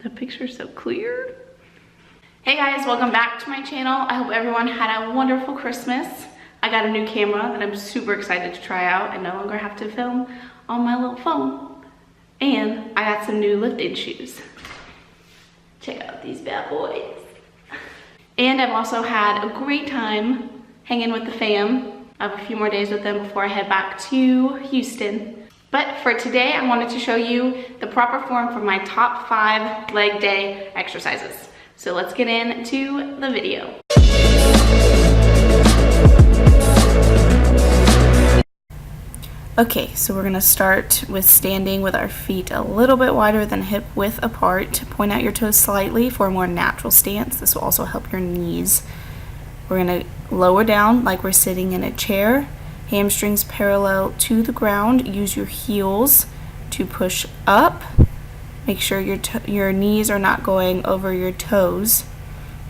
The picture's so clear. Hey guys, welcome back to my channel. I hope everyone had a wonderful Christmas. I got a new camera that I'm super excited to try out. I no longer have to film on my little phone. And I got some new lifting shoes. Check out these bad boys. And I've also had a great time hanging with the fam. I have a few more days with them before I head back to Houston. But for today, I wanted to show you the proper form for my top 5 leg day exercises. So let's get into the video. Okay, so we're gonna start with standing with our feet a little bit wider than hip width apart. Point out your toes slightly for a more natural stance. This will also help your knees. We're gonna lower down like we're sitting in a chair. Hamstrings parallel to the ground. Use your heels to push up. Make sure your knees are not going over your toes.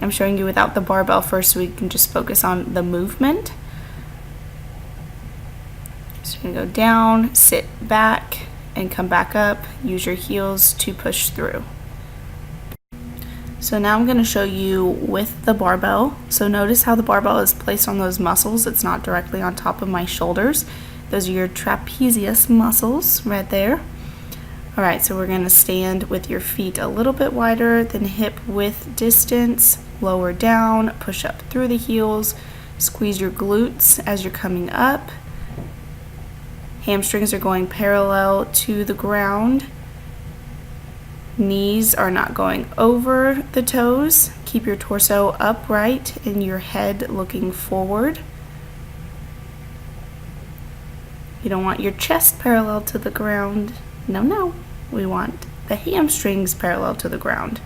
I'm showing you without the barbell first so we can just focus on the movement. So you're gonna go down, sit back, and come back up. Use your heels to push through. So now I'm gonna show you with the barbell. So notice how the barbell is placed on those muscles. It's not directly on top of my shoulders. Those are your trapezius muscles right there. All right, so we're gonna stand with your feet a little bit wider than hip width distance. Lower down, push up through the heels. Squeeze your glutes as you're coming up. Hamstrings are going parallel to the ground. Knees are not going over the toes. Keep your torso upright and your head looking forward. You don't want your chest parallel to the ground. No. We want the hamstrings parallel to the ground.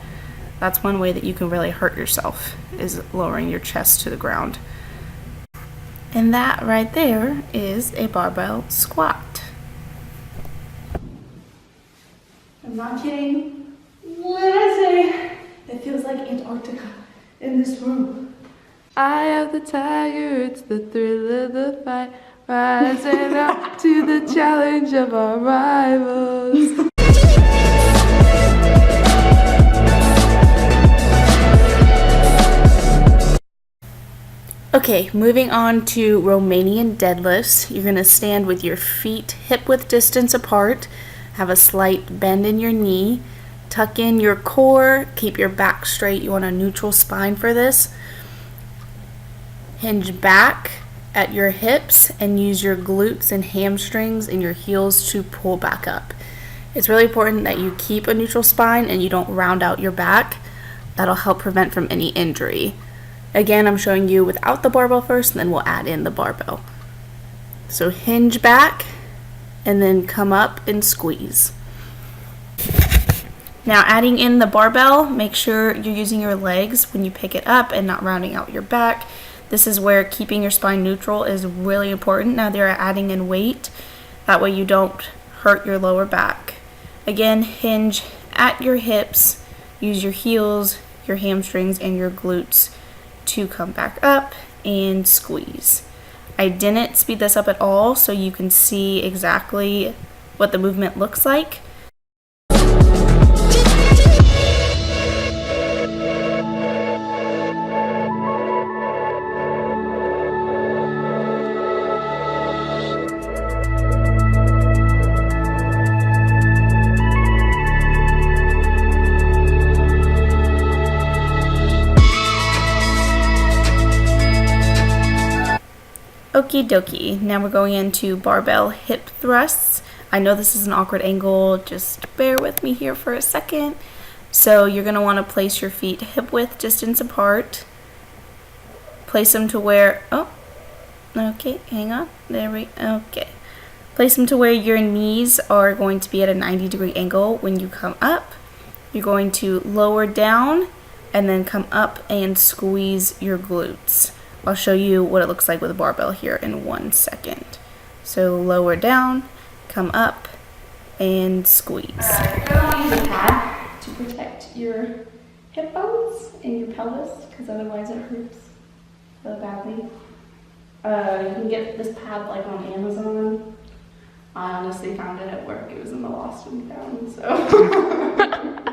That's one way that you can really hurt yourself, is lowering your chest to the ground. And that right there is a barbell squat. I'm not kidding. What did I say? It feels like Antarctica in this room. Eye of the tiger, it's the thrill of the fight. Rising up to the challenge of our rivals. Okay, moving on to Romanian deadlifts. You're gonna stand with your feet hip width distance apart. Have a slight bend in your knee. Tuck in your core, keep your back straight. You want a neutral spine for this. Hinge back at your hips and use your glutes and hamstrings and your heels to pull back up. It's really important that you keep a neutral spine and you don't round out your back. That'll help prevent from any injury. Again, I'm showing you without the barbell first, and then we'll add in the barbell. So hinge back and then come up and squeeze. Now adding in the barbell, make sure you're using your legs when you pick it up and not rounding out your back. This is where keeping your spine neutral is really important. Now they're adding in weight. That way you don't hurt your lower back. Again, hinge at your hips. Use your heels, your hamstrings, and your glutes to come back up and squeeze. I didn't speed this up at all so you can see exactly what the movement looks like. Okie dokie, now we're going into barbell hip thrusts. I know this is an awkward angle, just bear with me here for a second. So you're going to want to place your feet hip width distance apart. Place them to where, okay, hang on, okay. Place them to where your knees are going to be at a 90-degree angle when you come up. You're going to lower down and then come up and squeeze your glutes. I'll show you what it looks like with a barbell here in 1 second. So lower down, come up, and squeeze. Use a pad to protect your hip bones and your pelvis, because otherwise it hurts so badly. You can get this pad like on Amazon. I honestly found it at work. It was in the lost and found, so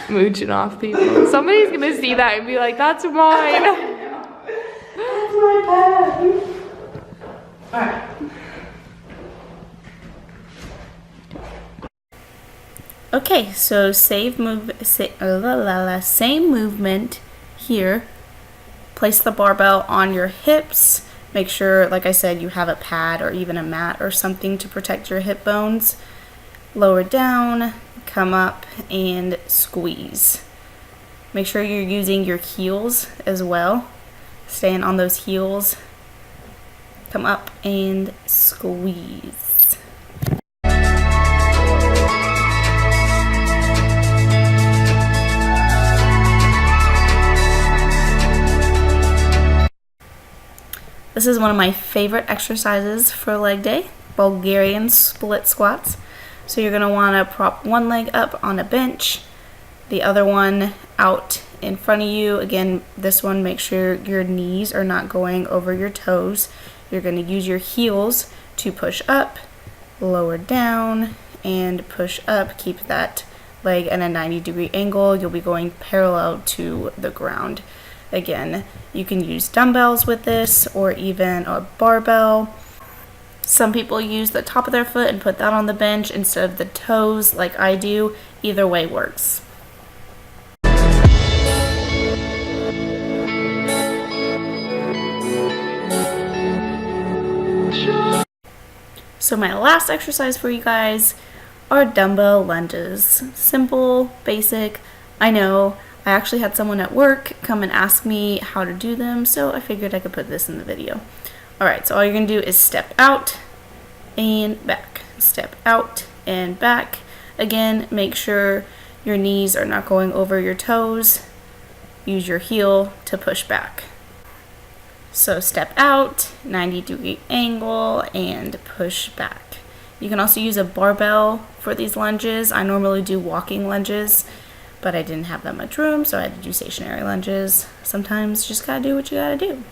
Mooching off people. Somebody's gonna see that and be like, that's mine. That's my pad. Alright. Okay, so same movement here. Place the barbell on your hips. Make sure, like I said, you have a pad or even a mat or something to protect your hip bones. Lower down, come up, and squeeze. Make sure you're using your heels as well. Staying on those heels. Come up and squeeze. This is one of my favorite exercises for leg day, Bulgarian split squats. So you're gonna wanna prop one leg up on a bench, the other one out in front of you. Again, this one, make sure your knees are not going over your toes. You're gonna use your heels to push up, lower down, and push up. Keep that leg at a 90-degree angle. You'll be going parallel to the ground. Again, you can use dumbbells with this or even a barbell. Some people use the top of their foot and put that on the bench instead of the toes like I do. Either way works. So my last exercise for you guys are dumbbell lunges. Simple, basic, I know. I actually had someone at work come and ask me how to do them, so I figured I could put this in the video. Alright, so all you're going to do is step out and back. Step out and back. Again, make sure your knees are not going over your toes. Use your heel to push back. So step out, 90-degree angle, and push back. You can also use a barbell for these lunges. I normally do walking lunges, but I didn't have that much room, so I had to do stationary lunges. Sometimes you just gotta do what you gotta do.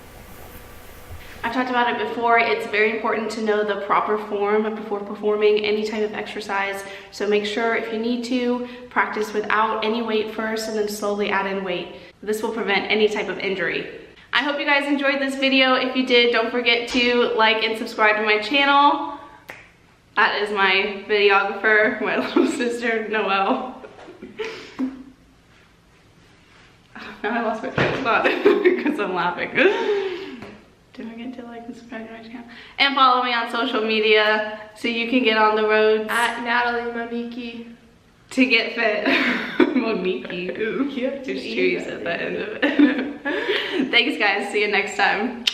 I've talked about it before. It's very important to know the proper form before performing any type of exercise. So make sure, if you need to, practice without any weight first and then slowly add in weight. This will prevent any type of injury. I hope you guys enjoyed this video. If you did, don't forget to like and subscribe to my channel. That is my videographer, my little sister, Noelle. Now I lost my train of thought because I'm laughing. Don't forget to like and subscribe to my channel. And follow me on social media so you can get on the road. At Natalie Moniki. To get fit. Moniki. Ooh, just cheese at the end of it. Thanks guys, see you next time.